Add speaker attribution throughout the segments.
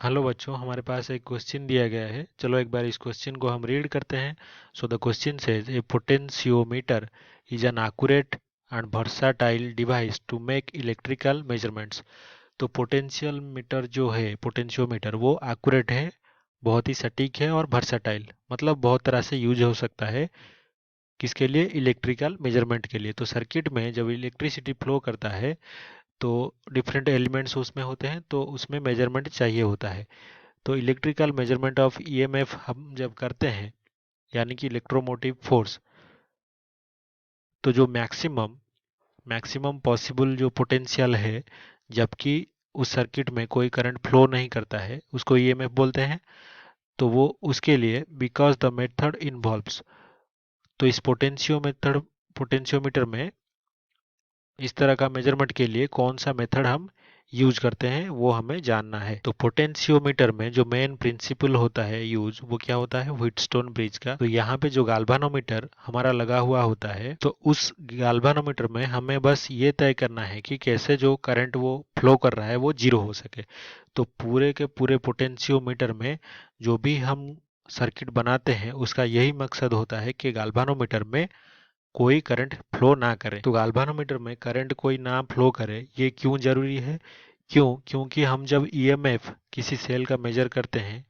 Speaker 1: Hello बच्चों, हमारे पास एक क्वेश्चन दिया गया है। चलो एक बार इस क्वेश्चन को हम रीड करते हैं। So the question says a potentiometer is an accurate and versatile device to make electrical measurements. तो पोटेंशियल मीटर जो है, पोटेंशियोमीटर, वो एक्यूरेट है, बहुत ही सटीक है और वर्साटाइल, मतलब बहुत तरह से यूज हो सकता है। किसके लिए? इलेक्ट्रिकल मेजरमेंट के लिए। तो सर्किट में जब इलेक्ट्रिसिटी फ्लो करता है तो डिफरेंट एलिमेंट्स उसमें होते हैं, तो उसमें मेजरमेंट चाहिए होता है। तो इलेक्ट्रिकल मेजरमेंट ऑफ ईएमएफ हम जब करते हैं, यानी कि इलेक्ट्रोमोटिव फोर्स, तो जो मैक्सिमम मैक्सिमम पॉसिबल जो पोटेंशियल है, जबकि उस सर्किट में कोई करंट फ्लो नहीं करता है, उसको ईएमएफ बोलते हैं। तो वो उसके लिए बिकॉज द मेथड इन्वॉल्व्स, तो इस पोटेंशियोमीटर में इस तरह का मेजरमेंट के लिए कौन सा मेथड हम यूज करते हैं वो हमें जानना है। तो पोटेंशियोमीटर में जो मेन प्रिंसिपल होता है यूज, वो क्या होता है? व्हीटस्टोन ब्रिज का। तो यहाँ पे जो गाल्वानोमीटर हमारा लगा हुआ होता है, तो उस गाल्वानोमीटर में हमें बस ये तय करना है कि कैसे जो करंट वो फ्लो कर रहा है वो जीरो हो सके। तो पूरे के पूरे पोटेंशियोमीटर में जो भी हम सर्किट बनाते हैं, उसका यही मकसद होता है कि गाल्वानोमीटर में कोई करंट फ्लो ना करे। तो गाल्वानोमीटर में करंट कोई ना फ्लो करे, ये क्यों जरूरी है? क्योंकि हम जब ईएमएफ किसी सेल का मेजर करते हैं,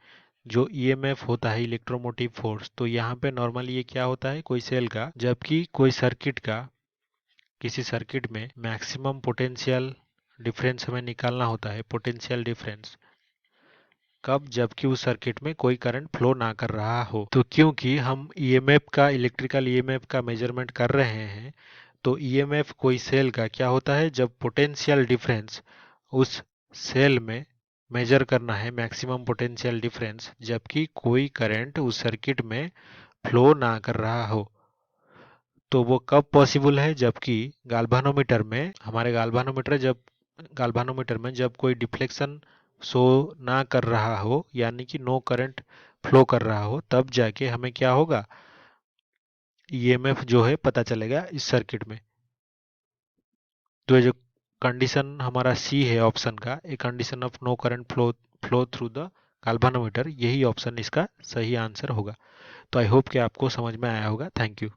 Speaker 1: जो ईएमएफ होता है इलेक्ट्रोमोटिव फोर्स, तो यहाँ पे नॉर्मली ये क्या होता है? कोई सेल का, जबकि कोई सर्किट का, किसी सर्किट में मैक्सिमम पोटेंशियल डिफरेंस हमें निकालना होता है। पोटेंशियल डिफरेंस कब? जबकि उस सर्किट में कोई करंट फ्लो ना कर रहा हो। तो क्योंकि हम ईएमएफ का, इलेक्ट्रिकल ईएमएफ का मेजरमेंट कर रहे हैं, तो ईएमएफ कोई सेल का क्या होता है? जब पोटेंशियल डिफरेंस उस सेल में मेजर करना है, मैक्सिमम पोटेंशियल डिफरेंस, जबकि कोई करंट उस सर्किट में फ्लो ना कर रहा हो। तो वो कब पॉसिबल है? जबकि गाल्वानोमीटर में, हमारे गाल्वानोमीटर में जब कोई डिफ्लेक्शन शो ना कर रहा हो, यानी कि नो करंट फ्लो कर रहा हो, तब जाके हमें क्या होगा? ईएमएफ जो है पता चलेगा इस सर्किट में। तो ये जो कंडीशन हमारा सी है ऑप्शन का, a condition of no current flow through the galvanometer, यही ऑप्शन इसका सही आंसर होगा। तो आई होप कि आपको समझ में आया होगा। Thank you.